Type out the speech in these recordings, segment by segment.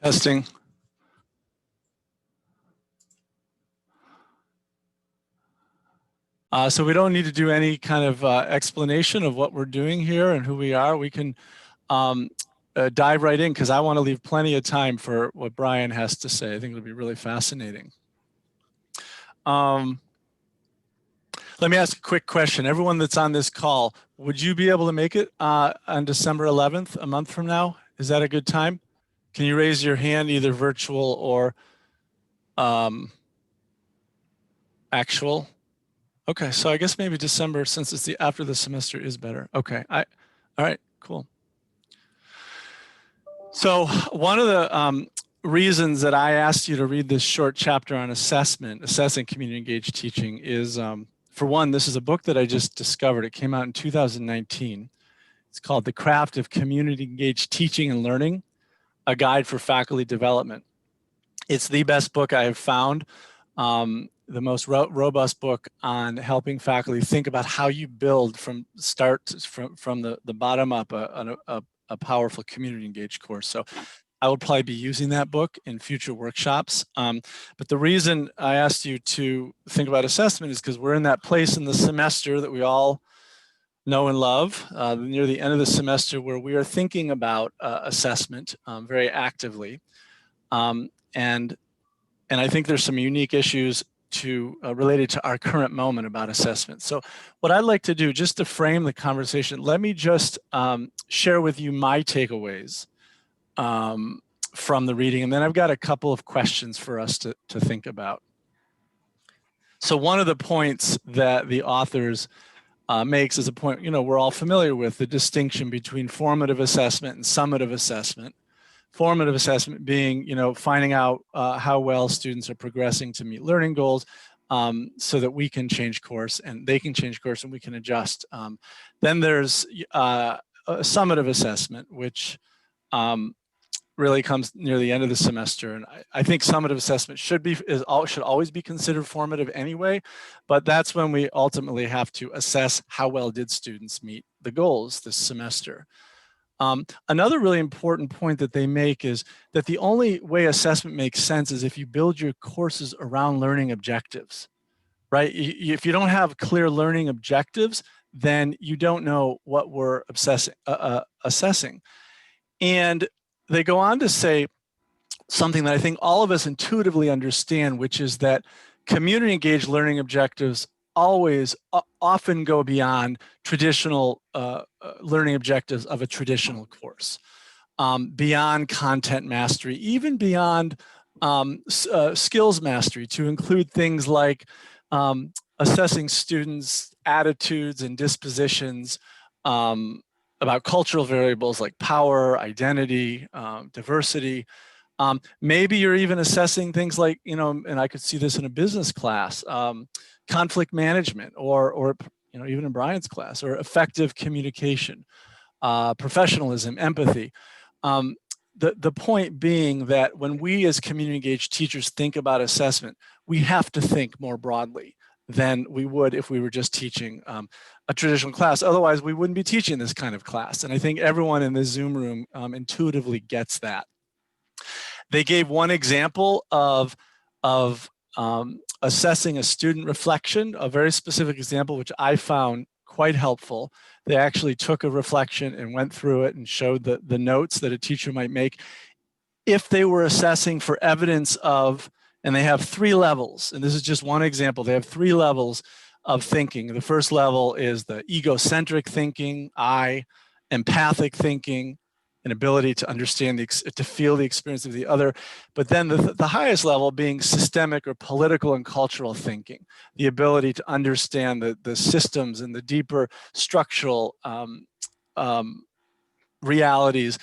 Testing. So we don't need to do any kind of explanation of what we're doing here and who we are. We can dive right in because I want to leave plenty of time for what Brian has to say. I think it'll be really fascinating. Let me ask a quick question. Everyone that's on this call, would you be able to make it on December 11th, a month from now? Is that a good time? Can you raise your hand, either virtual or actual? Okay, so I guess maybe December, since it's after the semester, is better. Okay, all right, cool. So one of the reasons that I asked you to read this short chapter on assessing community engaged teaching is, for one, this is a book that I just discovered. It came out in 2019. It's called The Craft of Community Engaged Teaching and Learning, a Guide for Faculty Development. It's the best book I have found. The most robust book on helping faculty think about how you build from the bottom up a powerful community engaged course. So I will probably be using that book in future workshops. But the reason I asked you to think about assessment is because we're in that place in the semester that we all know and love, near the end of the semester, where we are thinking about assessment very actively. And I think there's some unique issues related to our current moment about assessment. So what I'd like to do, just to frame the conversation, let me just share with you my takeaways from the reading, and then I've got a couple of questions for us to think about. So one of the points that the authors makes is a point, we're all familiar with, the distinction between formative assessment and summative assessment. Formative assessment being, finding out how well students are progressing to meet learning goals, so that we can change course and they can change course and we can adjust. Then there's a summative assessment, which really comes near the end of the semester. And I think summative assessment should always be considered formative anyway, but that's when we ultimately have to assess how well did students meet the goals this semester. Another really important point that they make is that the only way assessment makes sense is if you build your courses around learning objectives, right? If you don't have clear learning objectives, then you don't know what we're assessing. And they go on to say something that I think all of us intuitively understand, which is that community engaged learning objectives often go beyond traditional learning objectives of a traditional course, beyond content mastery, even beyond skills mastery, to include things like assessing students' attitudes and dispositions, about cultural variables like power, identity, diversity. Maybe you're even assessing things like, and I could see this in a business class, conflict management, or even in Brian's class, or effective communication, professionalism, empathy. The point being that when we as community engaged teachers think about assessment, we have to think more broadly than we would if we were just teaching a traditional class. Otherwise, we wouldn't be teaching this kind of class. And I think everyone in this Zoom room intuitively gets that. They gave one example of assessing a student reflection, a very specific example, which I found quite helpful. They actually took a reflection and went through it and showed the notes that a teacher might make if they were assessing for evidence of, and they have 3 levels, and this is just one example. They have 3 levels of thinking. The first level is the egocentric thinking, I, empathic thinking, an ability to understand, to feel the experience of the other. But then the highest level being systemic or political and cultural thinking, the ability to understand the systems and the deeper structural realities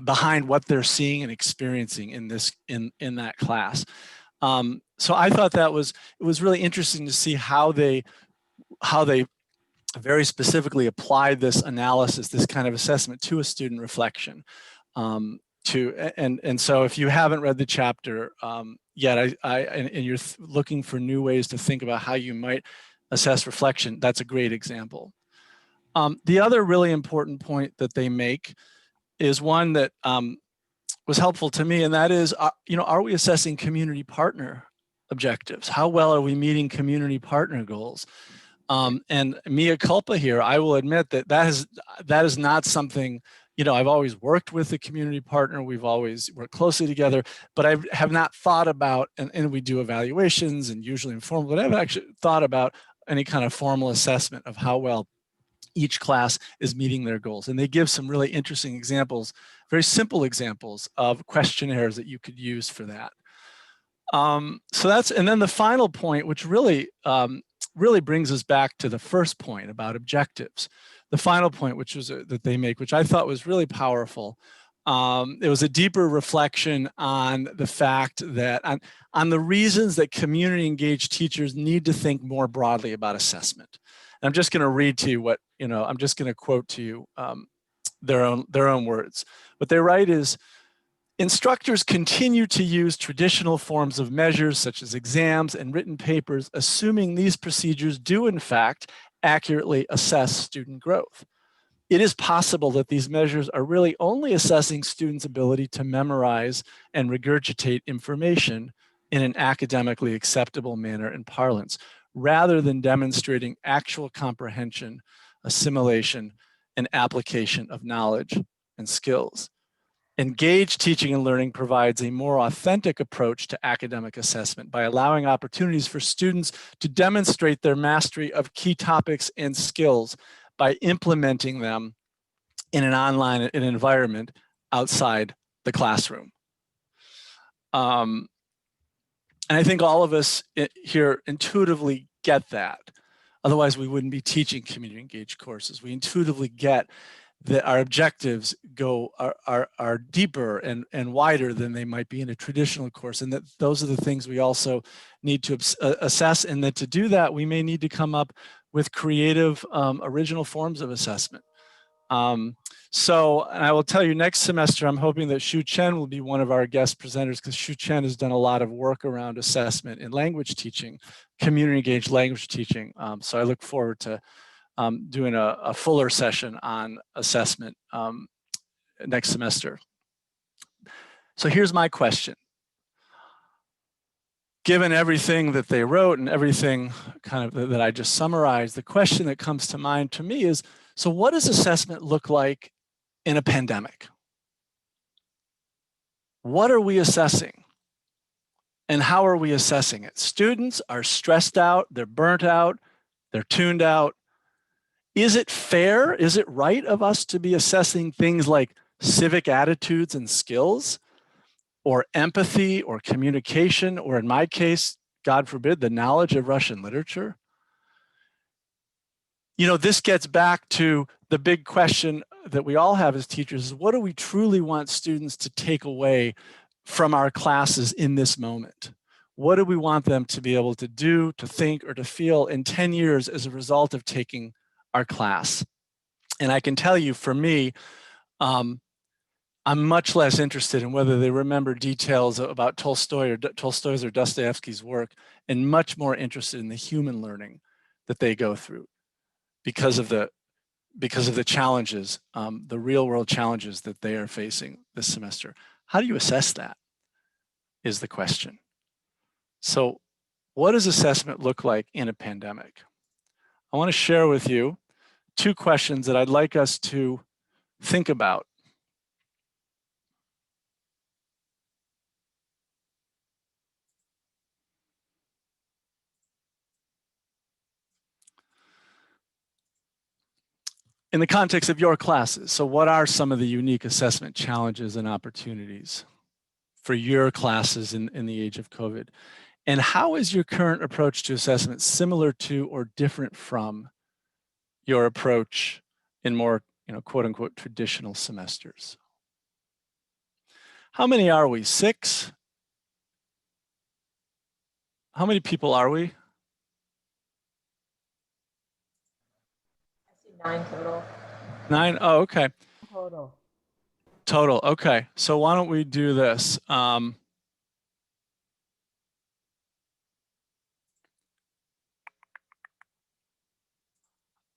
behind what they're seeing and experiencing in that class. So I thought it was really interesting to see how they very specifically applied this analysis, this kind of assessment, to a student reflection, to, and so if you haven't read the chapter yet, and you're looking for new ways to think about how you might assess reflection, that's a great example. The other really important point that they make is one that was helpful to me, and that is, are we assessing community partner objectives? How well are we meeting community partner goals? And mea culpa here, I will admit that is not something, I've always worked with a community partner. We've always worked closely together, but I have not thought about, and we do evaluations and usually informal, but I haven't actually thought about any kind of formal assessment of how well each class is meeting their goals. And they give some really interesting examples, very simple examples of questionnaires that you could use for that. So that's, and then the final point, which really brings us back to the first point about objectives. The final point, which was that they make, which I thought was really powerful. It was a deeper reflection on the fact that, on the reasons that community engaged teachers need to think more broadly about assessment. And I'm just going to read to you what, I'm just going to quote to you their own words. What they write is, instructors continue to use traditional forms of measures such as exams and written papers, assuming these procedures do in fact accurately assess student growth. It is possible that these measures are really only assessing students' ability to memorize and regurgitate information in an academically acceptable manner in parlance, rather than demonstrating actual comprehension, assimilation, and application of knowledge and skills. Engaged teaching and learning provides a more authentic approach to academic assessment by allowing opportunities for students to demonstrate their mastery of key topics and skills by implementing them in an online environment outside the classroom. And I think all of us here intuitively get that. Otherwise, we wouldn't be teaching community engaged courses. We intuitively get that our objectives are deeper and wider than they might be in a traditional course, and that those are the things we also need to assess, and that to do that, we may need to come up with creative, original forms of assessment. So, and I will tell you, next semester, I'm hoping that Shu Chen will be one of our guest presenters, because Shu Chen has done a lot of work around assessment in language teaching, community engaged language teaching. So I look forward to doing a fuller session on assessment next semester. So here's my question. Given everything that they wrote and everything kind of that I just summarized, the question that comes to mind to me is, so what does assessment look like in a pandemic? What are we assessing? And how are we assessing it? Students are stressed out, they're burnt out, they're tuned out. Is it fair? Is it right of us to be assessing things like civic attitudes and skills, or empathy, or communication, or in my case, God forbid, the knowledge of Russian literature? This gets back to the big question that we all have as teachers, is what do we truly want students to take away from our classes in this moment? What do we want them to be able to do, to think, or to feel in 10 years as a result of taking our class? And I can tell you, for me, I'm much less interested in whether they remember details about Tolstoy's or Dostoevsky's work, and much more interested in the human learning that they go through because of the challenges, the real world challenges that they are facing this semester. How do you assess that is the question. So what does assessment look like in a pandemic? I want to share with you 2 questions that I'd like us to think about. In the context of your classes, so what are some of the unique assessment challenges and opportunities for your classes in the age of COVID? And how is your current approach to assessment similar to or different from your approach in more, quote unquote, traditional semesters? How many are we? 6? How many people are we? I see 9 total. 9? Oh, okay. Total. Total. Okay. So why don't we do this? I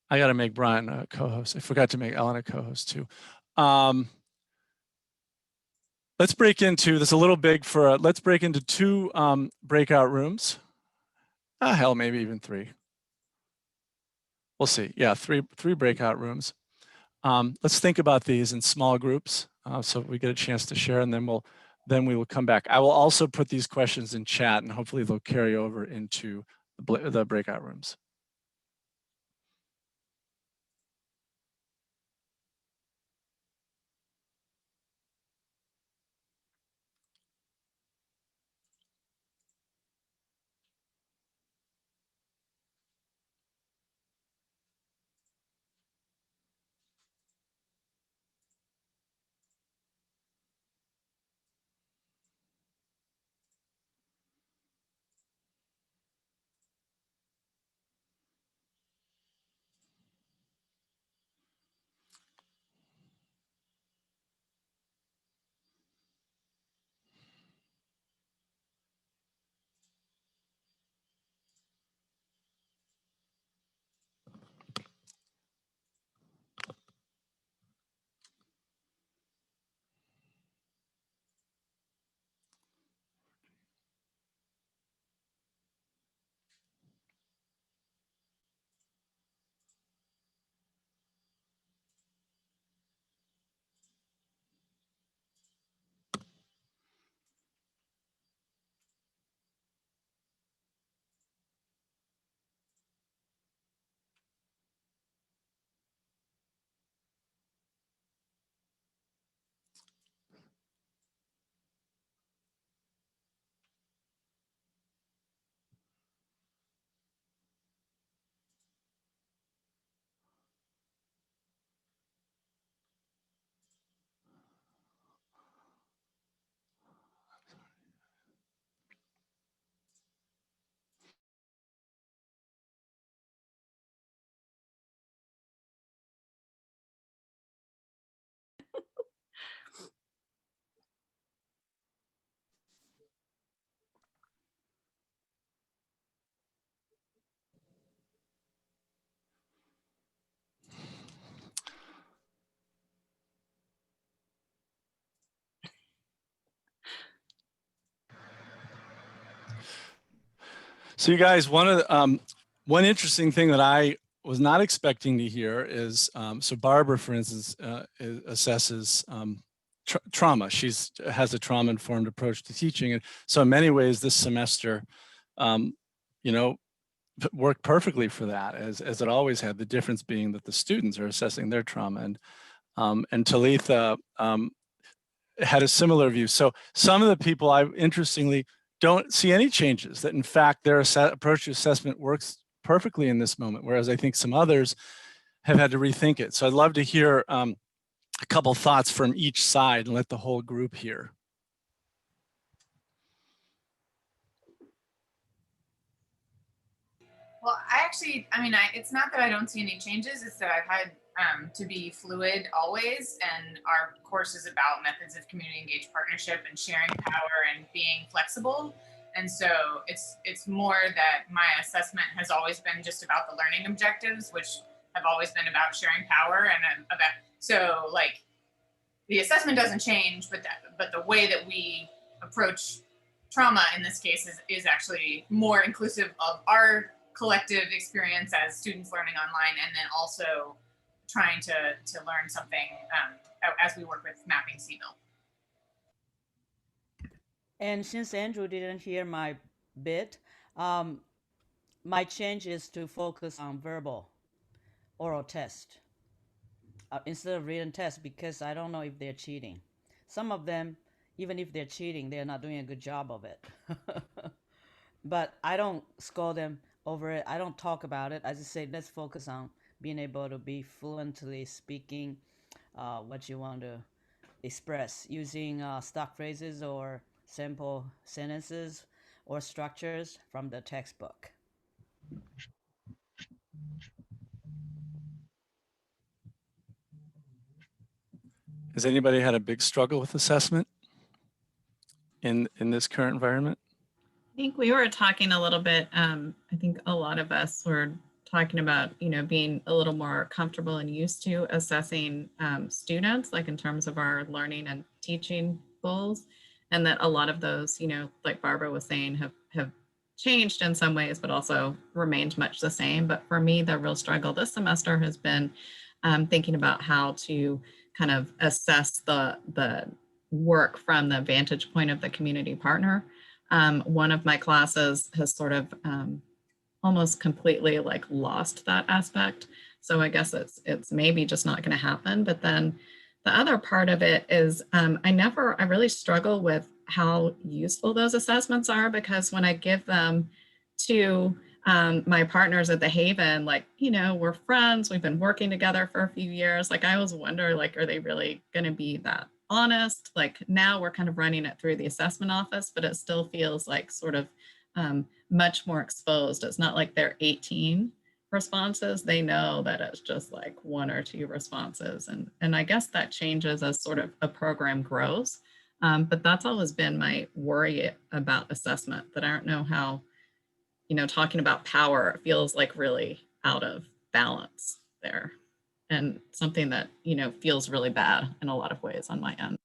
got to make Brian a co-host. I forgot to make Ellen a co-host too. Let's break into this a little big for, let's break into two breakout rooms. Hell, maybe even three. We'll see. Yeah, three breakout rooms. Let's think about these in small groups so we get a chance to share, and then we will come back. I will also put these questions in chat, and hopefully they'll carry over into the breakout rooms. So you guys, one interesting thing that I was not expecting to hear is, so Barbara, for instance, assesses trauma. She has a trauma-informed approach to teaching. And so in many ways, this semester, you know, worked perfectly for that, as it always had, the difference being that the students are assessing their trauma. And Talitha had a similar view. So some of the people, I interestingly don't see any changes, that in fact their approach to assessment works perfectly in this moment, whereas I think some others have had to rethink it. So I'd love to hear a couple thoughts from each side and let the whole group hear. Well, it's not that I don't see any changes. It's that I've had to be fluid always. And our course is about methods of community engaged partnership and sharing power and being flexible. And so it's more that my assessment has always been just about the learning objectives, which have always been about sharing power and about, so like the assessment doesn't change, but the way that we approach trauma in this case is actually more inclusive of our collective experience as students learning online, and then also trying to learn something as we work with mapping CBIL. And since Andrew didn't hear my bit, my change is to focus on verbal oral test instead of written test, because I don't know if they're cheating. Some of them, even if they're cheating, they're not doing a good job of it. But I don't scold them over it. I don't talk about it. I just say, let's focus on being able to be fluently speaking what you want to express using stock phrases or simple sentences or structures from the textbook. Has anybody had a big struggle with assessment in this current environment? I think we were talking a little bit, I think a lot of us were talking about, being a little more comfortable and used to assessing students, like in terms of our learning and teaching goals. And that a lot of those, like Barbara was saying, have changed in some ways, but also remained much the same. But for me, the real struggle this semester has been thinking about how to kind of assess the work from the vantage point of the community partner. One of my classes has sort of almost completely like lost that aspect. So I guess it's maybe just not going to happen. But then the other part of it is I really struggle with how useful those assessments are, because when I give them to my partners at the Haven, like, we're friends, we've been working together for a few years. Like I always wonder, like, are they really going to be that honest? Like now we're kind of running it through the assessment office, but it still feels like sort of much more exposed. It's not like they're 18 responses. They know that it's just like 1 or 2 responses. And I guess that changes as sort of a program grows. But that's always been my worry about assessment, that I don't know how, talking about power feels like really out of balance there, and something that, feels really bad in a lot of ways on my end.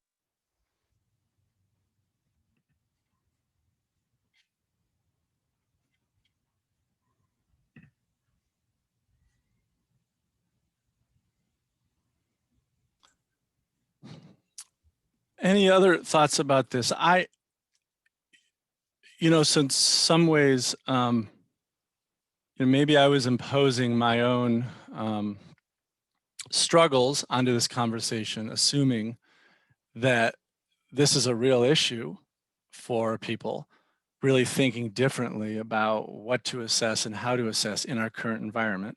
Any other thoughts about this? Since some ways, maybe I was imposing my own struggles onto this conversation, assuming that this is a real issue for people, really thinking differently about what to assess and how to assess in our current environment.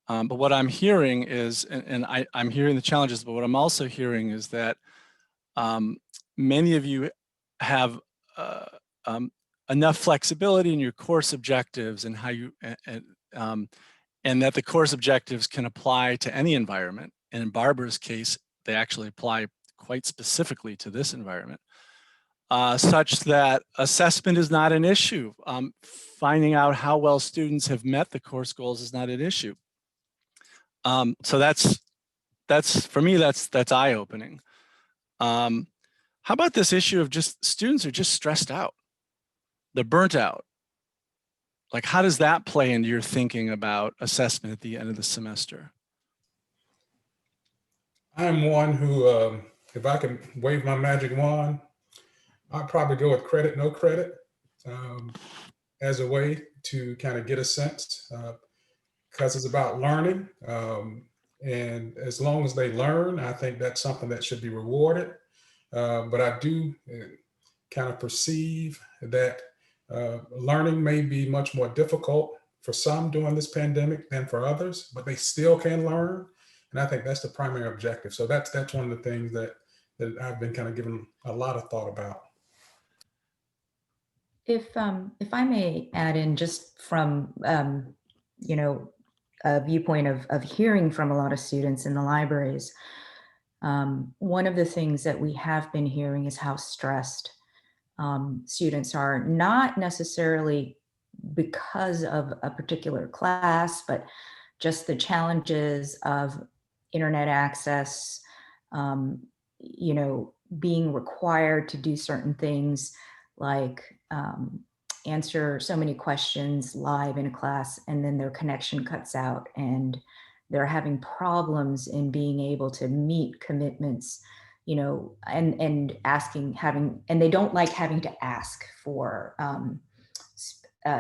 But what I'm hearing is, and I'm hearing the challenges, but what I'm also hearing is that many of you have enough flexibility in your course objectives and how you, and that the course objectives can apply to any environment. And in Barbara's case, they actually apply quite specifically to this environment, such that assessment is not an issue. Finding out how well students have met the course goals is not an issue. So that's for me, that's eye-opening. How about this issue of just students are just stressed out? They're burnt out. Like, how does that play into your thinking about assessment at the end of the semester? I'm one who, if I can wave my magic wand, I'd probably go with credit, no credit, as a way to kind of get a sense, because it's about learning. And as long as they learn, I think that's something that should be rewarded. But I do kind of perceive that learning may be much more difficult for some during this pandemic than for others, but they still can learn. And I think that's the primary objective. So that's one of the things that I've been kind of giving a lot of thought about. If I may add in, just from a viewpoint of hearing from a lot of students in the libraries, one of the things that we have been hearing is how stressed students are, not necessarily because of a particular class, but just the challenges of internet access, being required to do certain things like answer so many questions live in a class, and then their connection cuts out and they're having problems in being able to meet commitments, and they don't like having to ask for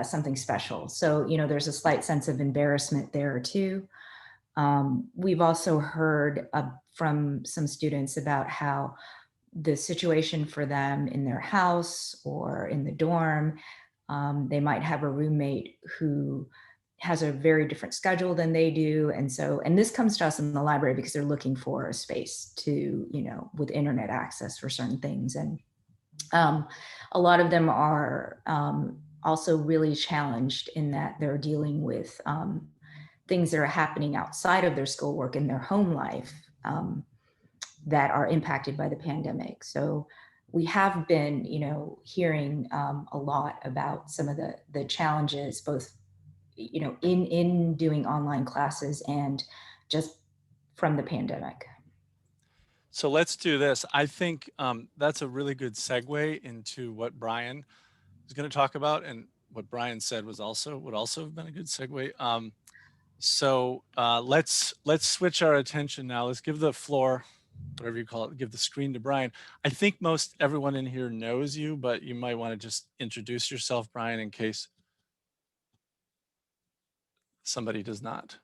something special. So, there's a slight sense of embarrassment there too. We've also heard from some students about how the situation for them in their house or in the dorm, they might have a roommate who has a very different schedule than they do. And this comes to us in the library because they're looking for a space to, with internet access for certain things. And a lot of them are also really challenged in that they're dealing with things that are happening outside of their schoolwork in their home life. that are impacted by the pandemic. So we have been, hearing a lot about some of the challenges, both, in doing online classes and just from the pandemic. So let's do this. I think that's a really good segue into what Brian is going to talk about, and what Brian said would also have been a good segue. So let's switch our attention now. Let's give the floor, whatever you call it, give the screen to Brian. I think most everyone in here knows you, but you might want to just introduce yourself, Brian, in case somebody does not.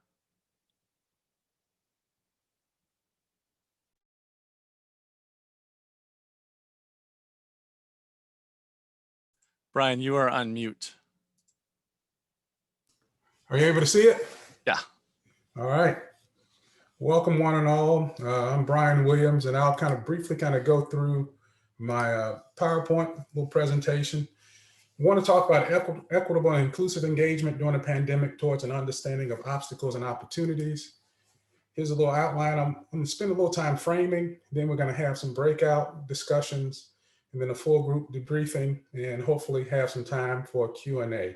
Brian, you are on mute. Are you able to see it? Yeah. All right. Welcome one and all. I'm Brian Williams, and I'll kind of briefly go through my PowerPoint little presentation. I want to talk about equitable and inclusive engagement during the pandemic towards an understanding of obstacles and opportunities. Here's a little outline. I'm going to spend a little time framing, then we're going to have some breakout discussions, and then a full group debriefing, and hopefully have some time for Q&A.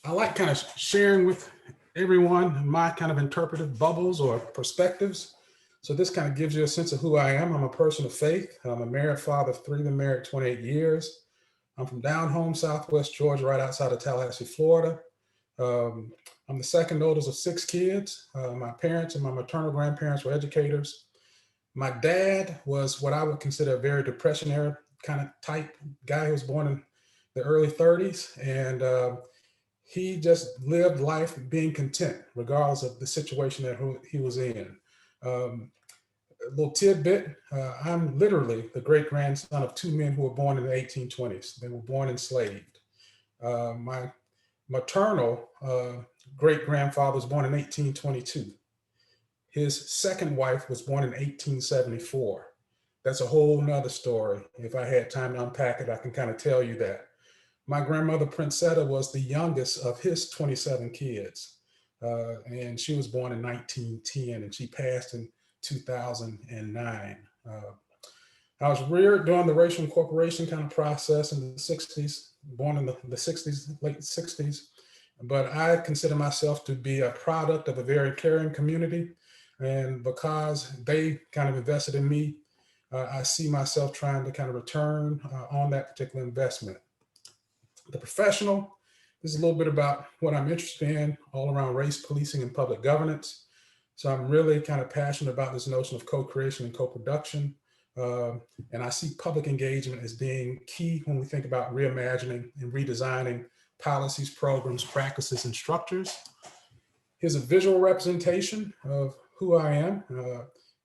I like kind of sharing with everyone my kind of interpretive bubbles or perspectives. So this kind of gives you a sense of who I am. I'm a person of faith. I'm a married father of 3, been married 28 years. I'm from down home, Southwest Georgia, right outside of Tallahassee, Florida. I'm the second oldest of 6 kids. My parents and my maternal grandparents were educators. My dad was what I would consider a very depression era kind of type guy who was born in the early 30s. And he just lived life being content, regardless of the situation that he was in. A little tidbit, I'm literally the great grandson of 2 men who were born in the 1820s. They were born enslaved. My maternal great grandfather was born in 1822. His second wife was born in 1874. That's a whole nother story. If I had time to unpack it, I can kind of tell you that. My grandmother, Princetta, was the youngest of his 27 kids. And she was born in 1910 and she passed in 2009. I was reared during the racial incorporation kind of process in the 60s, born in the 60s, late 60s. But I consider myself to be a product of a very caring community. And because they kind of invested in me, I see myself trying to kind of return on that particular investment. The professional, this is a little bit about what I'm interested in all around race, policing, and public governance. So I'm really kind of passionate about this notion of co-creation and co-production. And I see public engagement as being key when we think about reimagining and redesigning policies, programs, practices, and structures. Here's a visual representation of who I am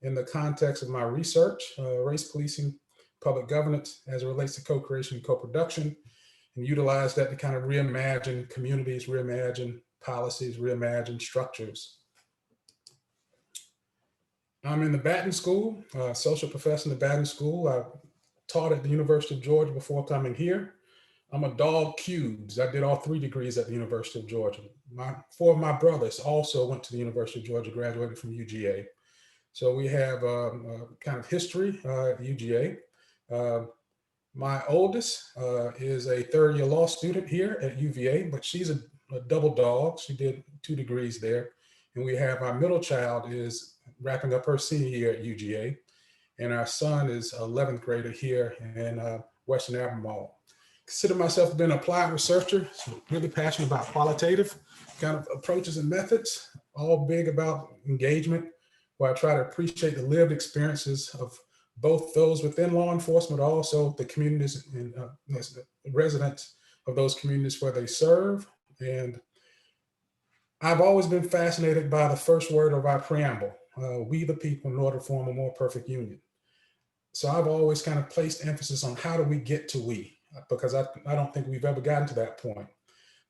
in the context of my research, race policing, public governance as it relates to co-creation and co-production, and utilize that to kind of reimagine communities, reimagine policies, reimagine structures. I'm in the Baton School, social professor in the Baton School. I taught at the University of Georgia before coming here. I'm a dog cubes. I did all 3 degrees at the University of Georgia. 4 of my brothers also went to the University of Georgia, graduated from UGA. So we have kind of history at UGA. My oldest is a 3rd-year law student here at UVA, but she's a double dog. She did 2 degrees there. And we have our middle child is wrapping up her senior year at UGA. And our son is 11th grader here in Western Albemarle. Consider myself being an applied researcher, so really passionate about qualitative kind of approaches and methods, all big about engagement, where I try to appreciate the lived experiences of both those within law enforcement, but also the communities and residents of those communities where they serve. And I've always been fascinated by the first word of our preamble, we the people in order to form a more perfect union. So I've always kind of placed emphasis on how do we get to we, because I don't think we've ever gotten to that point.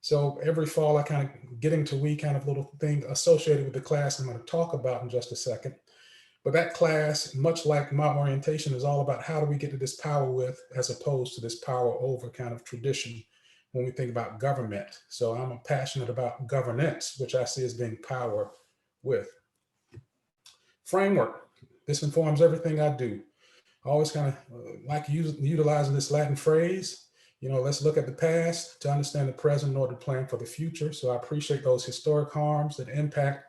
So every fall I kind of getting to we kind of little thing associated with the class I'm going to talk about in just a second. But that class, much like my orientation, is all about how do we get to this power with as opposed to this power over kind of tradition when we think about government. So I'm passionate about governance, which I see as being power with. framework. This informs everything I do. I always kind of like utilizing this Latin phrase, let's look at the past to understand the present in order to plan for the future. So I appreciate those historic harms that impact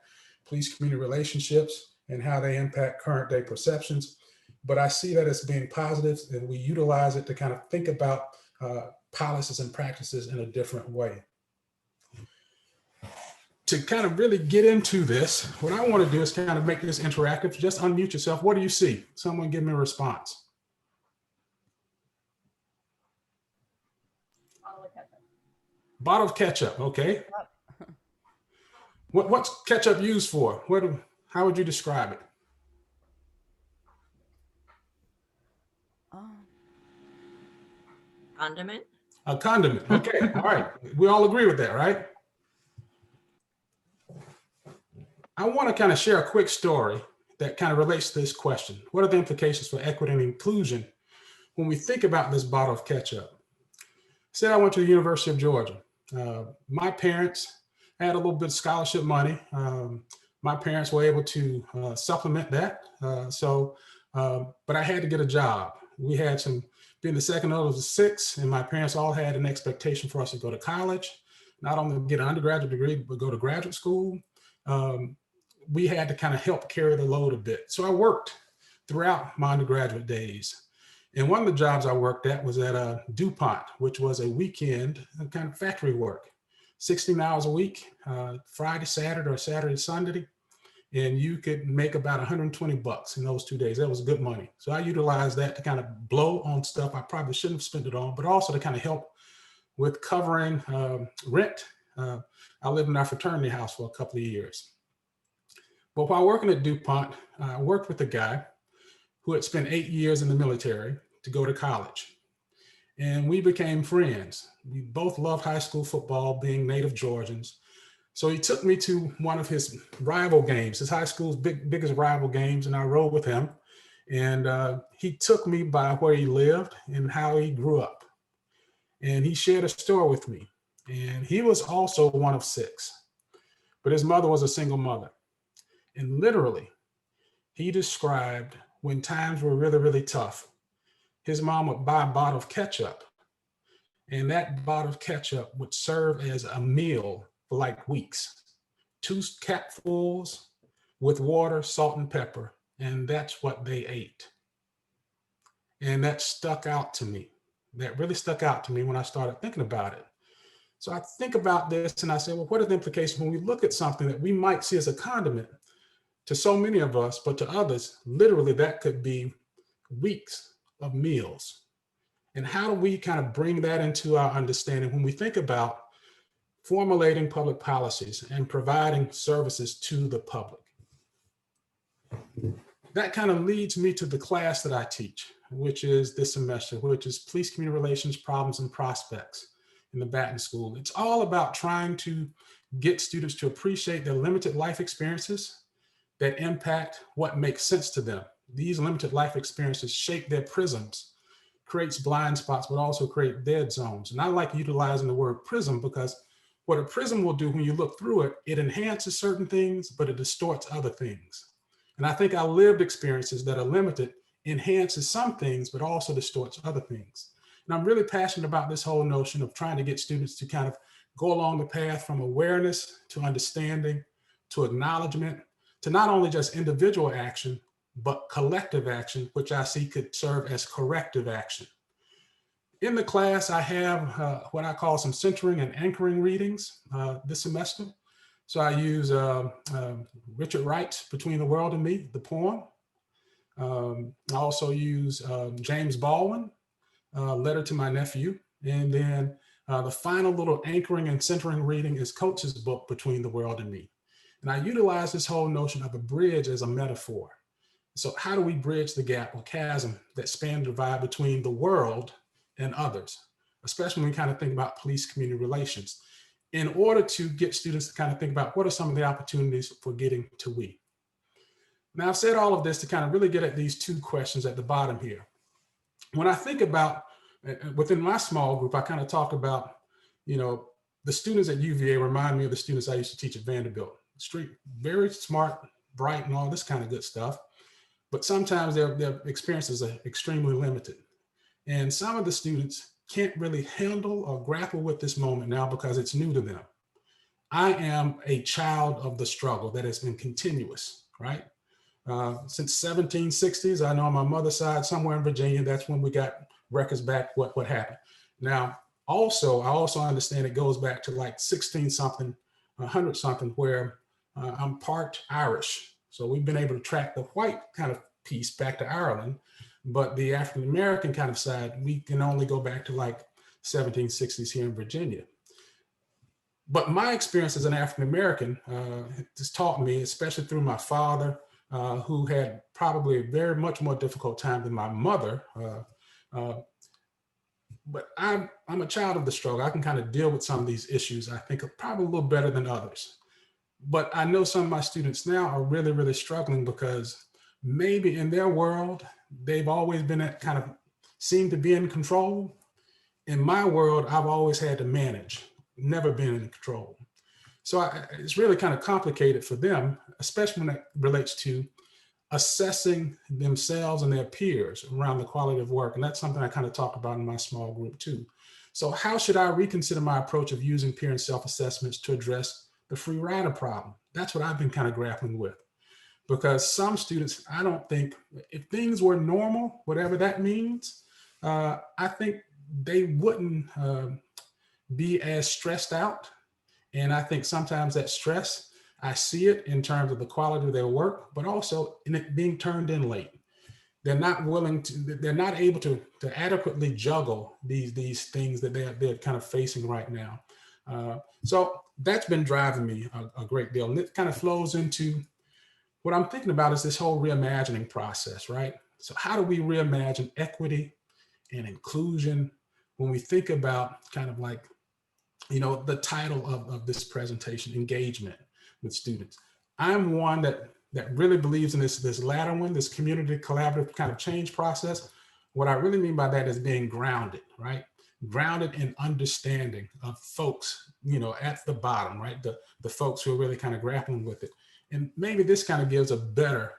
police community relationships and how they impact current day perceptions. But I see that as being positive, and we utilize it to kind of think about policies and practices in a different way. To kind of really get into this, what I want to do is kind of make this interactive. Just unmute yourself. What do you see? Someone give me a response. Bottle of ketchup. Okay. What's ketchup used for? How would you describe it? Condiment. A condiment. Okay. All right. We all agree with that, right? I want to kind of share a quick story that kind of relates to this question. What are the implications for equity and inclusion when we think about this bottle of ketchup? Say I went to the University of Georgia. My parents had a little bit of scholarship money. My parents were able to supplement that. But I had to get a job. We had being the second oldest of 6, and my parents all had an expectation for us to go to college, not only get an undergraduate degree, but go to graduate school. We had to kind of help carry the load a bit. So I worked throughout my undergraduate days. And one of the jobs I worked at was at DuPont, which was a weekend kind of factory work, 16 hours a week, Friday, Saturday, or Saturday, Sunday. And you could make about $120 in those 2 days. That was good money. So I utilized that to kind of blow on stuff I probably shouldn't have spent it on, but also to kind of help with covering rent. I lived in our fraternity house for a couple of years. But while working at DuPont, I worked with a guy who had spent 8 years in the military to go to college. And we became friends. We both loved high school football, being native Georgians. So he took me to one of his rival games, his high school's biggest rival games, and I rode with him. And he took me by where he lived and how he grew up. And he shared a story with me. And he was also one of 6, but his mother was a single mother. And literally, he described when times were really, really tough, his mom would buy a bottle of ketchup, and that bottle of ketchup would serve as a meal for like weeks. 2 capfuls with water, salt, and pepper, and that's what they ate. And that stuck out to me. That really stuck out to me when I started thinking about it. So I think about this and I say, well, what are the implications when we look at something that we might see as a condiment? To so many of us, but to others, literally that could be weeks of meals. And how do we kind of bring that into our understanding when we think about formulating public policies and providing services to the public? That kind of leads me to the class that I teach, which is this semester, which is Police Community Relations, Problems and Prospects in the Baton School. It's all about trying to get students to appreciate their limited life experiences that impact what makes sense to them. These limited life experiences shape their prisms, creates blind spots, but also create dead zones. And I like utilizing the word prism because what a prism will do when you look through it, it enhances certain things, but it distorts other things. And I think our lived experiences that are limited enhances some things, but also distorts other things. And I'm really passionate about this whole notion of trying to get students to kind of go along the path from awareness to understanding to acknowledgement, to not only just individual action, but collective action, which I see could serve as corrective action. In the class, I have what I call some centering and anchoring readings this semester. So I use Richard Wright's Between the World and Me, the poem. I also use James Baldwin, Letter to My Nephew. And then the final little anchoring and centering reading is Coach's book, Between the World and Me. And I utilize this whole notion of a bridge as a metaphor. So how do we bridge the gap or chasm that span the divide between the world and others, especially when we kind of think about police community relations, in order to get students to kind of think about what are some of the opportunities for getting to we. Now I've said all of this to kind of really get at these 2 questions at the bottom here. When I think about, within my small group, I kind of talk about, the students at UVA remind me of the students I used to teach at Vanderbilt. Very smart, bright and all this kind of good stuff, but sometimes their experiences are extremely limited. And some of the students can't really handle or grapple with this moment now because it's new to them. I am a child of the struggle that has been continuous, right? Since 1760s, I know on my mother's side, somewhere in Virginia, that's when we got records back what happened. Now, I also understand it goes back to like 16 something, 100 something, where I'm part Irish. So we've been able to track the white kind of piece back to Ireland, but the African American kind of side, we can only go back to like 1760s here in Virginia. But my experience as an African American has taught me, especially through my father, who had probably a very much more difficult time than my mother. But I'm a child of the struggle. I can kind of deal with some of these issues, I think, probably a little better than others. But I know some of my students now are really, really struggling because maybe in their world, they've always been at kind of seem to be in control. In my world, I've always had to manage, never been in control. So it's really kind of complicated for them, especially when it relates to assessing themselves and their peers around the quality of work. And that's something I kind of talk about in my small group too. So how should I reconsider my approach of using peer and self-assessments to address the free rider problem? That's what I've been kind of grappling with. Because some students, I don't think, if things were normal, whatever that means, I think they wouldn't be as stressed out. And I think sometimes that stress, I see it in terms of the quality of their work, but also in it being turned in late. They're not willing to, they're not able to adequately juggle these things that they're kind of facing right now. So that's been driving me a great deal. And it kind of flows into what I'm thinking about is this whole reimagining process, right? So how do we reimagine equity and inclusion when we think about kind of like, you know, the title of this presentation, engagement with students. I'm one that really believes in this latter one, this community collaborative kind of change process. What I really mean by that is being grounded, right? Grounded in understanding of folks, you know, at the bottom, right? The folks who are really kind of grappling with it. And maybe this kind of gives a better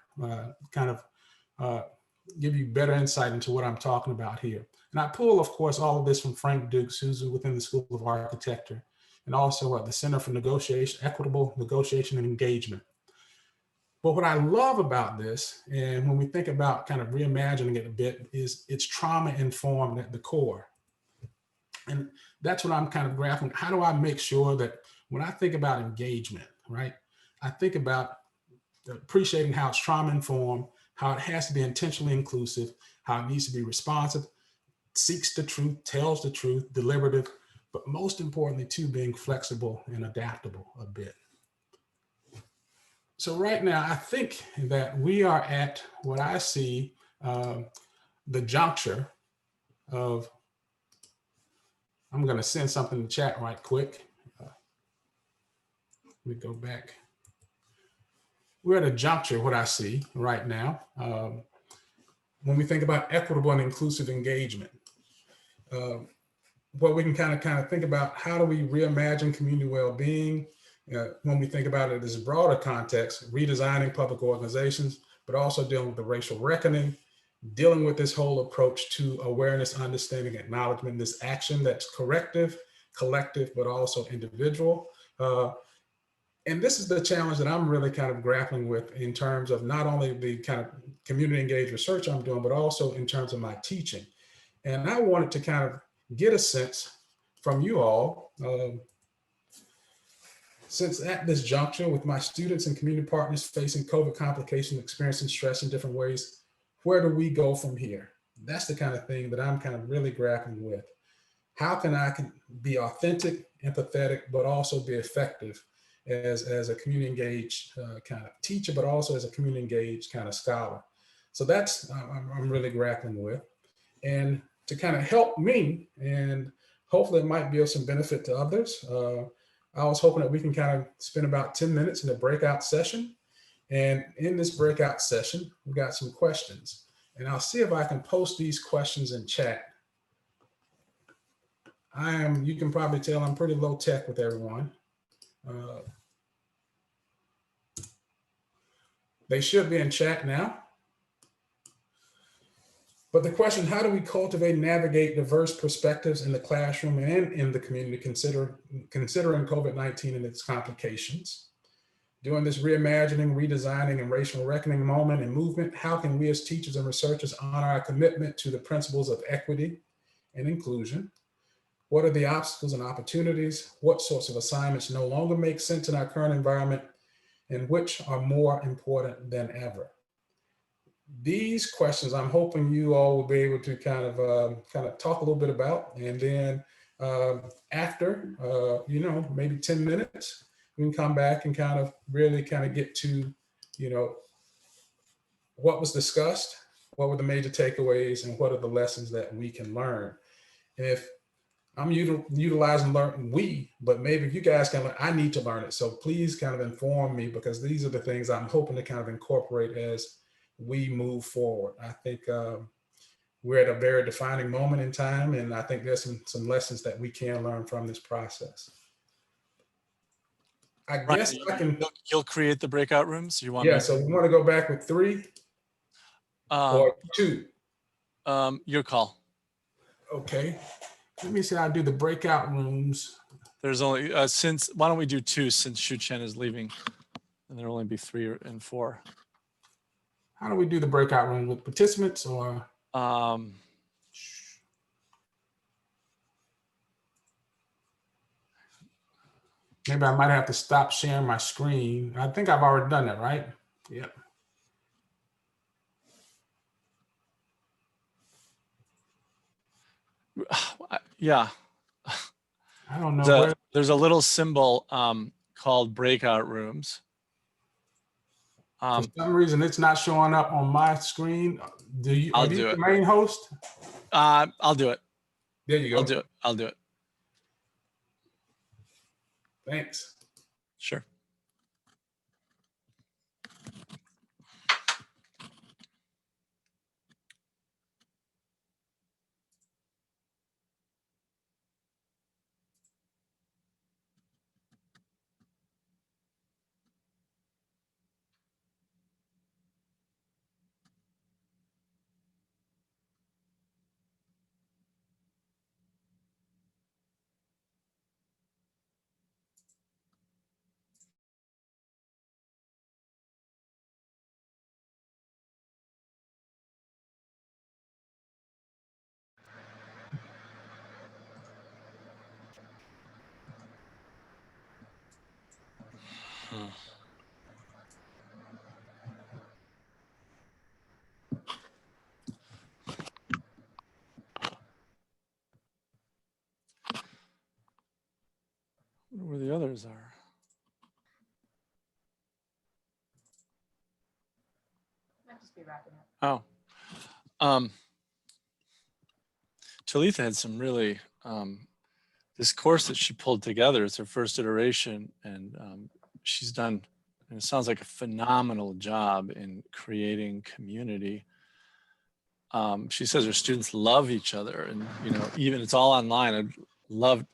give you better insight into what I'm talking about here. And I pull, of course, all of this from Frank Dukes, who's within the School of Architecture, and also the Center for Equitable Negotiation and Engagement. But what I love about this, and when we think about kind of reimagining it a bit, is it's trauma informed at the core. And that's what I'm kind of grappling. How do I make sure that when I think about engagement, right, I think about appreciating how it's trauma informed, how it has to be intentionally inclusive, how it needs to be responsive, seeks the truth, tells the truth, deliberative, but most importantly too, being flexible and adaptable a bit. So right now, I think that we are at what I see the juncture of, I'm going to send something in the chat right quick. Let me go back. We're at a juncture, what I see right now, when we think about equitable and inclusive engagement. What we can kind of think about, how do we reimagine community well-being when we think about it in this broader context, redesigning public organizations, but also dealing with the racial reckoning, dealing with this whole approach to awareness, understanding, acknowledgement, this action that's corrective, collective, but also individual. And this is the challenge that I'm really kind of grappling with in terms of not only the kind of community engaged research I'm doing, but also in terms of my teaching. And I wanted to kind of get a sense from you all, since at this juncture with my students and community partners facing COVID complications, experiencing stress in different ways, where do we go from here? That's the kind of thing that I'm kind of really grappling with. How can I be authentic, empathetic, but also be effective as a community engaged kind of teacher, but also as a community engaged kind of scholar? So that's I'm really grappling with. And to kind of help me, and hopefully it might be of some benefit to others, I was hoping that we can kind of spend about 10 minutes in a breakout session. And in this breakout session, we got some questions. And I'll see if I can post these questions in chat. You can probably tell I'm pretty low tech with everyone. They should be in chat now. But the question, how do we cultivate and navigate diverse perspectives in the classroom and in the community considering COVID-19 and its complications? During this reimagining, redesigning, and racial reckoning moment and movement, how can we as teachers and researchers honor our commitment to the principles of equity and inclusion? What are the obstacles and opportunities? What sorts of assignments no longer make sense in our current environment, and which are more important than ever? These questions, I'm hoping you all will be able to kind of talk a little bit about, and then after, maybe 10 minutes, we can come back and really get to, what was discussed, what were the major takeaways, and what are the lessons that we can learn. And if I'm utilizing but maybe you guys can learn, I need to learn it. So please inform me, because these are the things I'm hoping to incorporate as we move forward. I think we're at a very defining moment in time, and I think there's some lessons that we can learn from this process. I guess I can. You'll create the breakout rooms. You want? Yeah. So we want to go back with 3 or 2. Your call. Okay. Let me see. I'll do the breakout rooms. There's only why don't we do 2 since Shu Chen is leaving, and there'll only be 3 and 4. How do we do the breakout room, with participants or? Maybe I might have to stop sharing my screen. I think I've already done that, right? Yep. Yeah. I don't know. There's a little symbol called breakout rooms. For some reason, it's not showing up on my screen. Are you the main host? I'll do it. There you go. I'll do it. Thanks. Sure. Where the others are. Might just be wrapping up. Oh. Talitha had some really, this course that she pulled together, it's her first iteration, and she's done, and it sounds like a phenomenal job in creating community. She says her students love each other, and even it's all online. I'd love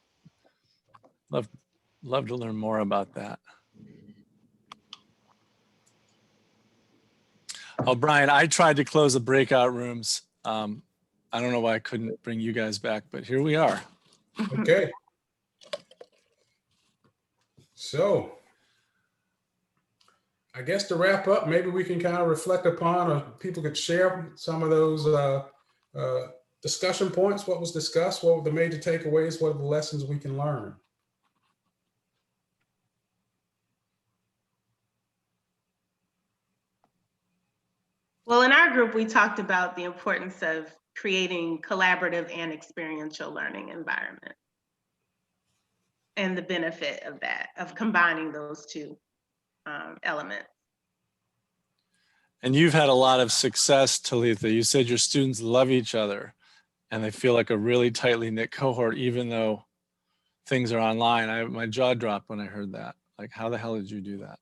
to learn more about that. Oh, Brian, I tried to close the breakout rooms. I don't know why I couldn't bring you guys back, but here we are. Okay. So I guess to wrap up, maybe we can reflect upon, or people could share some of those discussion points. What was discussed? What were the major takeaways? What are the lessons we can learn? Well, in our group, we talked about the importance of creating collaborative and experiential learning environment, and the benefit of that, of combining those 2 elements. And you've had a lot of success, Talitha. You said your students love each other and they feel like a really tightly knit cohort, even though things are online. My jaw dropped when I heard that. Like, how the hell did you do that?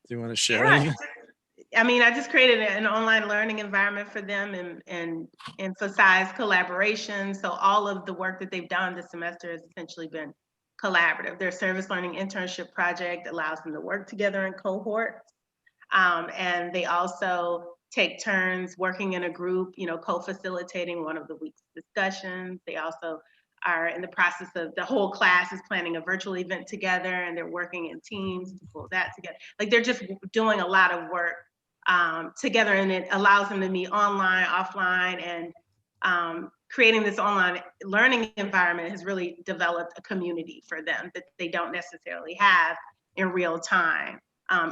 Do you want to share anything? I just created an online learning environment for them and emphasized collaboration. So all of the work that they've done this semester has essentially been collaborative. Their service learning internship project allows them to work together in cohorts. And they also take turns working in a group, co-facilitating one of the week's discussions. They also are in the process of, the whole class is planning a virtual event together, and they're working in teams to pull that together. Like, they're just doing a lot of work together, and it allows them to meet online, offline, and creating this online learning environment has really developed a community for them that they don't necessarily have in real time,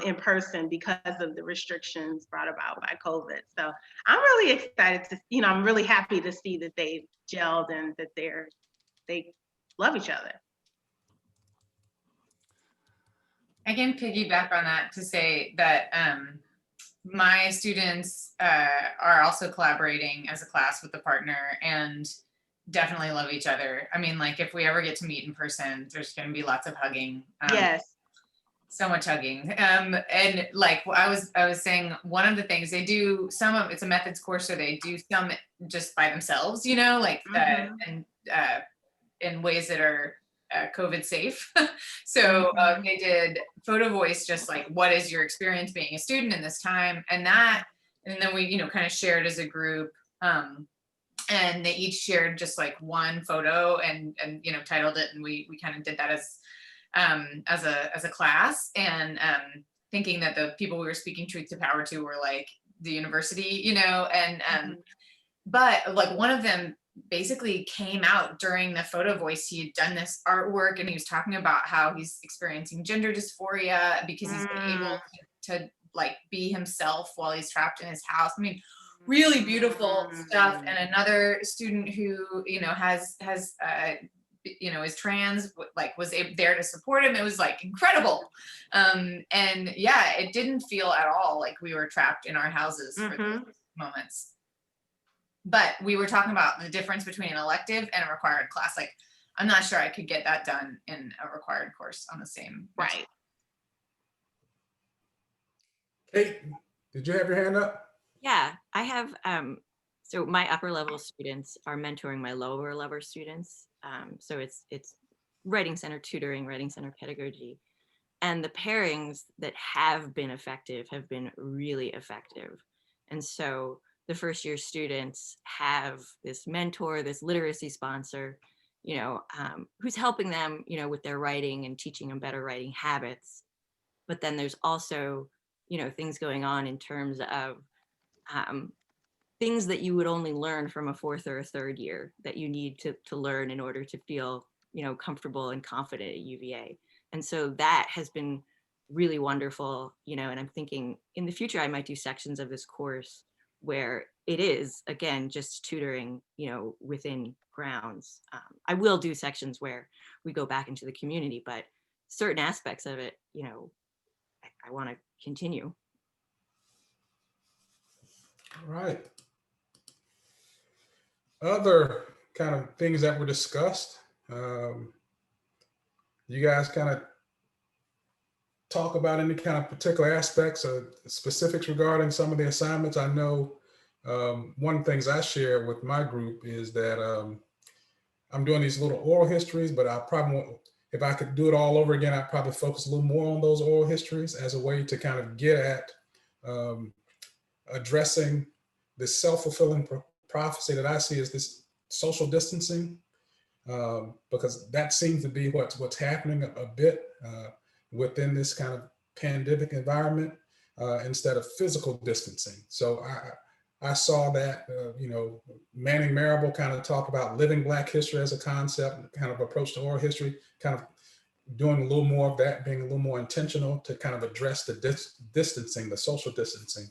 in person, because of the restrictions brought about by COVID. So I'm really excited to, I'm really happy to see that they've gelled and that they love each other. I can piggyback on that to say that my students are also collaborating as a class with the partner and definitely love each other. I mean, like, if we ever get to meet in person, there's going to be lots of hugging. Yes. So much hugging. And like I was saying, one of the things they do, it's a methods course, so they do some just by themselves, like and in ways that are COVID safe. So they did photo voice, just like, what is your experience being a student in this time? And then we, kind of shared as a group. And they each shared just like one photo and titled it. And we kind of did that as a class, and thinking that the people we were speaking truth to power to were like the university, but like one of them basically came out during the photo voice. He had done this artwork and he was talking about how he's experiencing gender dysphoria because he's been able to like be himself while he's trapped in his house. I mean, really beautiful stuff. And another student who, has is trans, like was there to support him. It was like incredible. And yeah, it didn't feel at all like we were trapped in our houses for those moments. But we were talking about the difference between an elective and a required class. Like, I'm not sure I could get that done in a required course on the same. Right. Kate, did you have your hand up? Yeah, I have, so my upper level students are mentoring my lower level students. So it's writing center tutoring, writing center pedagogy. And the pairings that have been effective have been really effective. And so the first year students have this mentor, this literacy sponsor, who's helping them, with their writing and teaching them better writing habits. But then there's also, things going on in terms of things that you would only learn from a fourth or a third year that you need to learn in order to feel, comfortable and confident at UVA. And so that has been really wonderful, and I'm thinking in the future, I might do sections of this course where it is, again, just tutoring, within grounds. I will do sections where we go back into the community, but certain aspects of it, I want to continue. All right. Other kind of things that were discussed, you guys kind of talk about any kind of particular aspects or specifics regarding some of the assignments? I know one of the things I share with my group is that I'm doing these little oral histories, but I probably won't, if I could do it all over again, I'd probably focus a little more on those oral histories as a way to kind of get at addressing this self-fulfilling prophecy that I see as this social distancing, because that seems to be what's happening a bit within this kind of pandemic environment, instead of physical distancing. So I saw that, Manning Marable kind of talk about living Black history as a concept, kind of approach to oral history, kind of doing a little more of that, being a little more intentional to kind of address the distancing, the social distancing,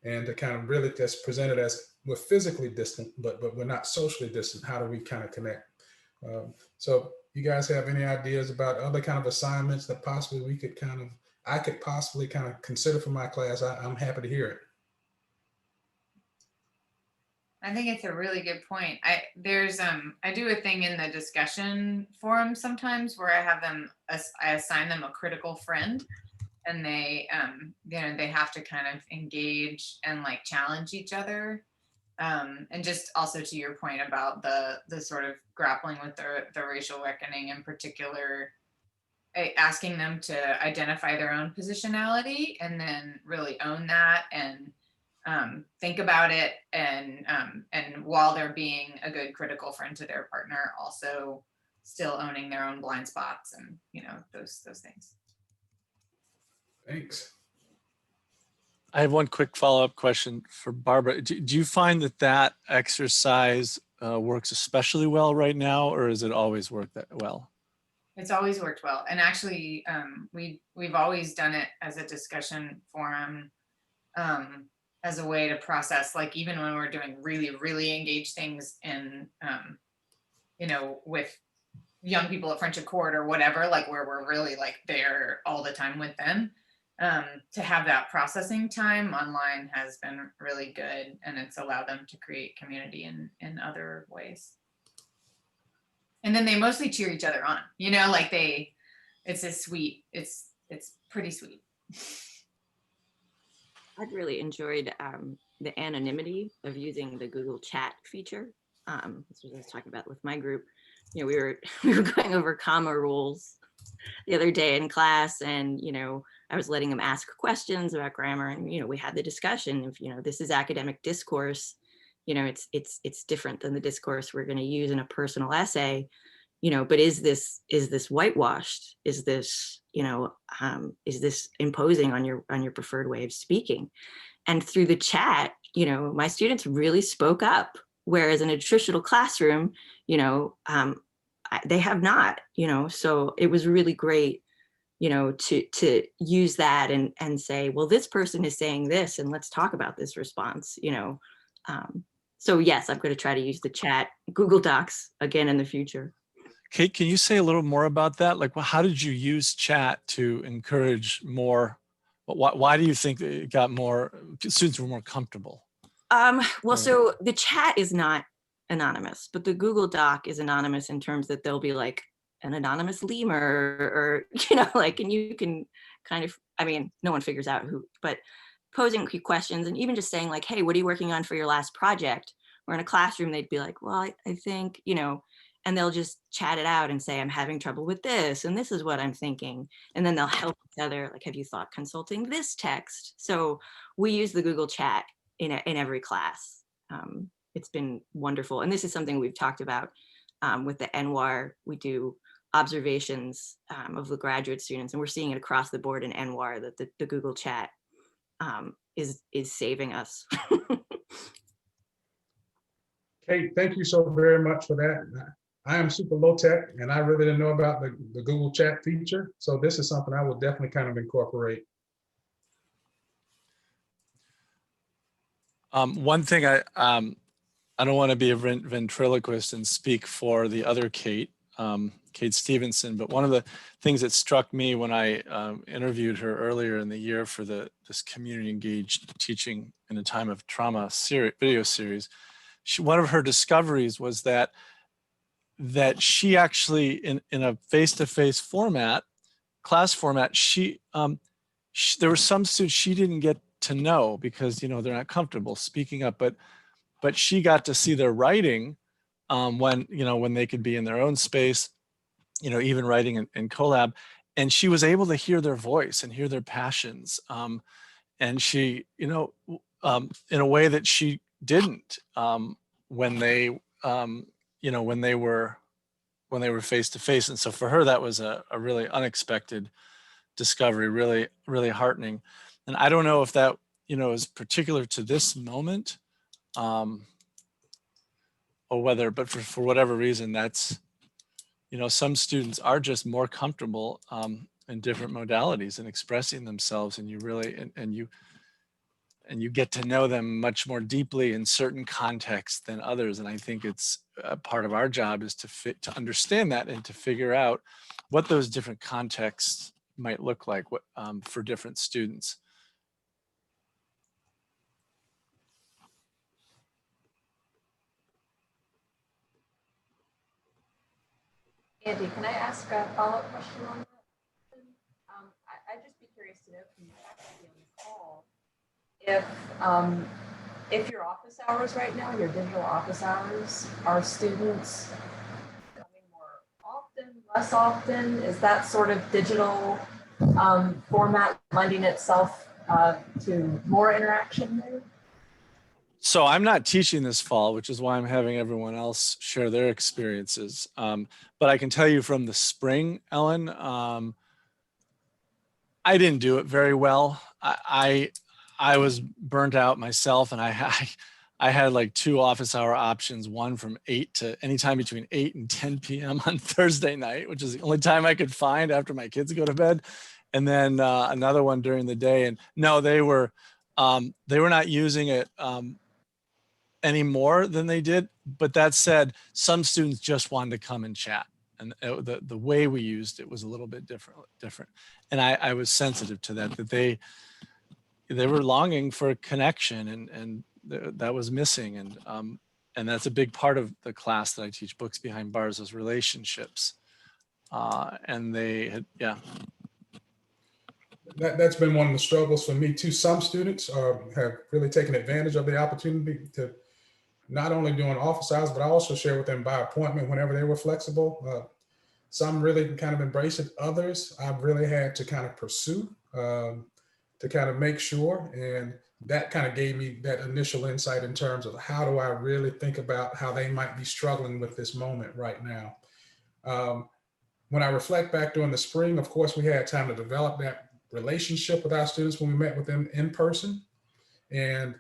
and to kind of really just present it as we're physically distant, but we're not socially distant. How do we kind of connect? So you guys have any ideas about other kind of assignments that possibly I could possibly kind of consider for my class? I'm happy to hear it. I think it's a really good point. I do a thing in the discussion forum sometimes where I assign them a critical friend, and they they have to kind of engage and like challenge each other. And just also to your point about the sort of grappling with the racial reckoning in particular, asking them to identify their own positionality and then really own that and think about it, and while they're being a good critical friend to their partner, also still owning their own blind spots and those things. Thanks. I have one quick follow-up question for Barbara. Do you find that exercise works especially well right now, or has it always worked that well? It's always worked well, and actually we've always done it as a discussion forum, as a way to process, like even when we're doing really engaged things in with young people at Friendship Court or whatever, like where we're really like there all the time with them, to have that processing time online has been really good, and it's allowed them to create community in other ways. And then they mostly cheer each other on, like it's a sweet, it's pretty sweet. I've really enjoyed the anonymity of using the Google Chat feature. This was what I was talking about with my group. We were going over comma rules the other day in class, and I was letting them ask questions about grammar, and we had the discussion of this is academic discourse. It's different than the discourse we're going to use in a personal essay. But is this whitewashed? Is this imposing on your preferred way of speaking? And through the chat, my students really spoke up, whereas in a traditional classroom, they have not. So it was really great, to use that and say, well, this person is saying this, and let's talk about this response. So yes, I'm going to try to use the chat, Google Docs again in the future. Kate, can you say a little more about that? Like, well, how did you use chat to encourage more? Why do you think it got more, students were more comfortable? Well, so the chat is not anonymous, but the Google Doc is anonymous in terms that there'll be like an anonymous lemur or, and you can kind of, no one figures out who, but posing questions and even just saying like, hey, what are you working on for your last project? Or in a classroom, they'd be like, well, I think, and they'll just chat it out and say, I'm having trouble with this, and this is what I'm thinking. And then they'll help each other. Like, have you thought consulting this text? So we use the Google Chat in every class. It's been wonderful. And this is something we've talked about with the NWAR. We do observations of the graduate students, and we're seeing it across the board in NWAR that the Google Chat is saving us. Kate, thank you so very much for that. I am super low tech, and I really didn't know about the Google Chat feature. So this is something I will definitely kind of incorporate. One thing I don't want to be a ventriloquist and speak for the other Kate, Kate Stevenson, but one of the things that struck me when I interviewed her earlier in the year for this community engaged teaching in a time of trauma video series, one of her discoveries was that she actually in a face-to-face format, class format, there were some students she didn't get to know because they're not comfortable speaking up, but she got to see their writing when they could be in their own space, even writing in collab, and she was able to hear their voice and hear their passions, and she in a way that she didn't when they were face to face. And so for her, that was a really unexpected discovery, really, really heartening. And I don't know if that, is particular to this moment, or whether, but for whatever reason, that's, some students are just more comfortable in different modalities and expressing themselves, and you really, and you get to know them much more deeply in certain contexts than others. And I think it's part of our job is to understand that and to figure out what those different contexts might look like for different students. Andy, can I ask a follow-up question on that? I'd just be curious to know from you actually on the call, if your office hours right now, your digital office hours, are students coming more often, less often? Is that sort of digital format lending itself to more interaction there? So I'm not teaching this fall, which is why I'm having everyone else share their experiences. But I can tell you from the spring, Ellen, I didn't do it very well. I was burnt out myself, and I had like 2 office hour options, one from 8 to anytime between 8 and 10 p.m. on Thursday night, which is the only time I could find after my kids go to bed. And then another one during the day. And no, they were not using it any more than they did. But that said, some students just wanted to come and chat. And the way we used it was a little bit different. And I was sensitive to that they were longing for connection, and that was missing. And that's a big part of the class that I teach, Books Behind Bars, is relationships. And they had, yeah. That's been one of the struggles for me too. Some students have really taken advantage of the opportunity to not only do an office hours, but I also share with them by appointment whenever they were flexible. Some really kind of embrace it. Others I've really had to kind of pursue to kind of make sure. And that kind of gave me that initial insight in terms of how do I really think about how they might be struggling with this moment right now. When I reflect back during the spring, of course, we had time to develop that relationship with our students when we met with them in person. And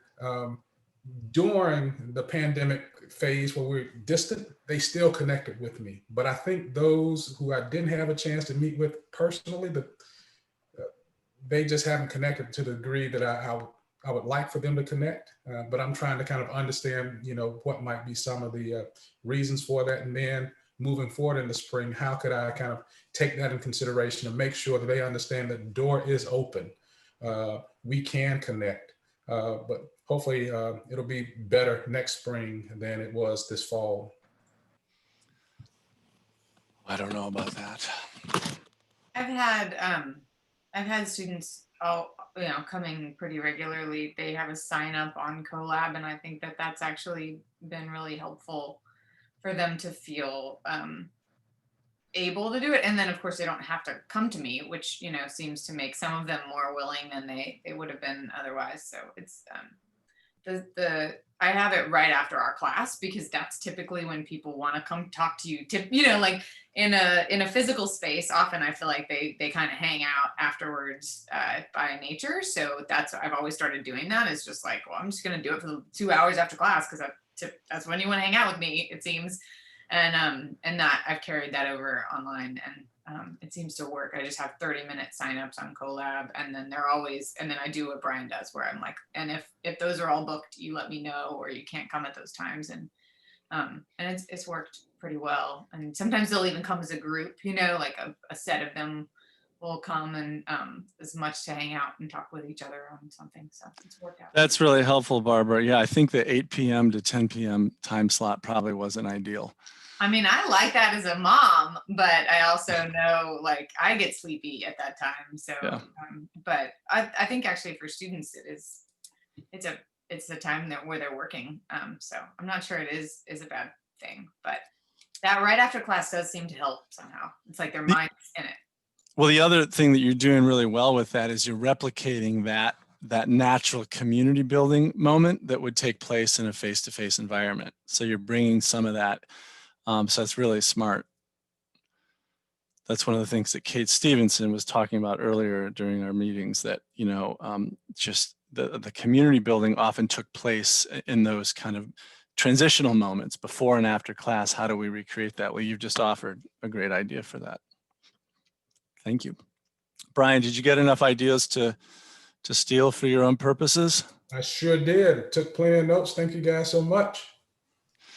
during the pandemic phase where we're distant, they still connected with me. But I think those who I didn't have a chance to meet with personally, they just haven't connected to the degree that I would like for them to connect. But I'm trying to kind of understand, what might be some of the reasons for that. And then moving forward in the spring, how could I kind of take that in consideration and make sure that they understand that the door is open. We can connect. But hopefully it'll be better next spring than it was this fall. I don't know about that. I've had students coming pretty regularly. They have a sign up on Colab, and I think that that's actually been really helpful for them to feel able to do it. And then of course they don't have to come to me, which seems to make some of them more willing than they would have been otherwise. So it's I have it right after our class, because that's typically when people want to come talk to you. Like in a physical space, often I feel like they kind of hang out afterwards by nature. So I've always started doing that. It's just like, well, I'm just going to do it for the 2 hours after class, because that's when you want to hang out with me, it seems. And that I've carried that over online, and it seems to work. I just have 30-minute signups on Colab, and then I do what Brian does, where I'm like, and if those are all booked, you let me know, or you can't come at those times. And it's worked pretty well. And sometimes they'll even come as a group, like a set of them will come, and as much to hang out and talk with each other on something. So it's worked out. That's really helpful, Barbara. Yeah, I think the 8 p.m. to 10 p.m. time slot probably wasn't ideal. I mean, I like that as a mom, but I also know, like, I get sleepy at that time. So, yeah. But I think actually for students, it's a time where they're working. So I'm not sure it is a bad thing, but that right after class does seem to help somehow. It's like their mind's in it. Well, the other thing that you're doing really well with that is you're replicating that natural community building moment that would take place in a face-to-face environment. So you're bringing some of that. So that's really smart. That's one of the things that Kate Stevenson was talking about earlier during our meetings, that, just the community building often took place in those kind of transitional moments before and after class. How do we recreate that? Well, you've just offered a great idea for that. Thank you. Brian, did you get enough ideas to steal for your own purposes? I sure did. Took plenty of notes. Thank you guys so much.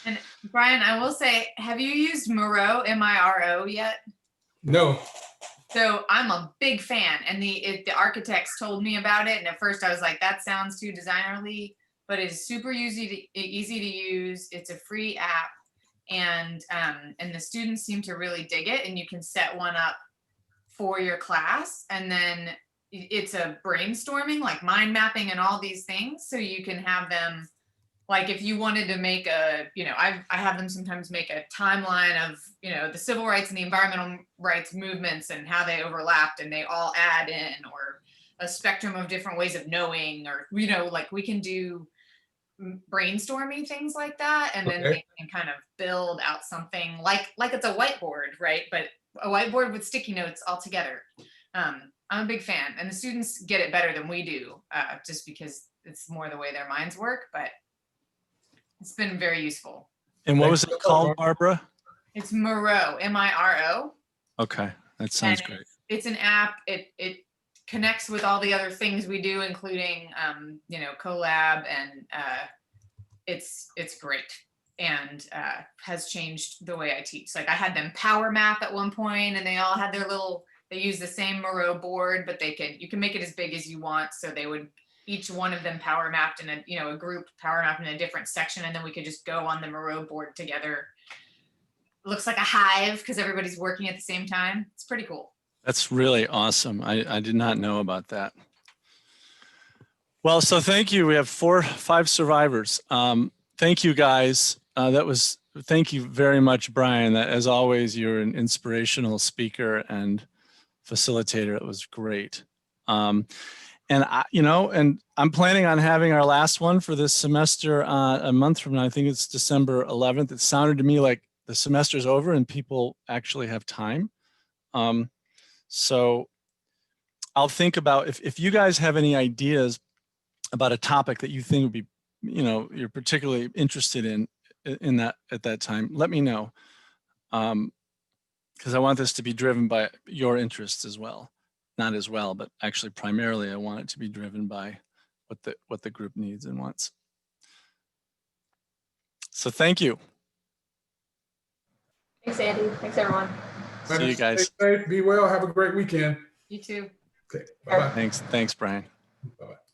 And Brian, I will say, have you used Miro, M-I-R-O yet? No. So I'm a big fan, and the architects told me about it, and at first I was like, that sounds too designerly, but it's super easy to use. It's a free app, and the students seem to really dig it, and you can set one up for your class, and then it's a brainstorming, like mind mapping and all these things, so you can have them like if you wanted to make a, I have them sometimes make a timeline of, the civil rights and the environmental rights movements and how they overlapped and they all add in, or a spectrum of different ways of knowing, or, like we can do brainstorming things like that. And then they can kind of build out something like it's a whiteboard, right? But a whiteboard with sticky notes all together. I'm a big fan, and the students get it better than we do, just because it's more the way their minds work, but it's been very useful. And what was it called, Barbara? It's Miro, M-I-R-O. Okay, that sounds great. It's an app. It connects with all the other things we do, including, Collab, and it's great, and has changed the way I teach. Like I had them power map at one point, and they all had their they use the same Miro board, but you can make it as big as you want. So they would, each one of them power mapped in a group power mapped in a different section, and then we could just go on the Miro board together. It looks like a hive because everybody's working at the same time. It's pretty cool. That's really awesome. I did not know about that. Well, so thank you. We have 5 survivors. Thank you, guys. Thank you very much, Brian. As always, you're an inspirational speaker and facilitator. It was great. And I'm planning on having our last one for this semester a month from now. I think it's December 11th. It sounded to me like the semester's over and people actually have time. So I'll think about if you guys have any ideas about a topic that you think would be, you're particularly interested in that at that time, let me know. Because I want this to be driven by your interests as well. Not as well, but actually primarily I want it to be driven by what the group needs and wants. So thank you. Thanks, Andy. Thanks, everyone. See you guys. Stay safe, be well, have a great weekend. You too. Okay, bye-bye. Thanks, Brian. Bye-bye.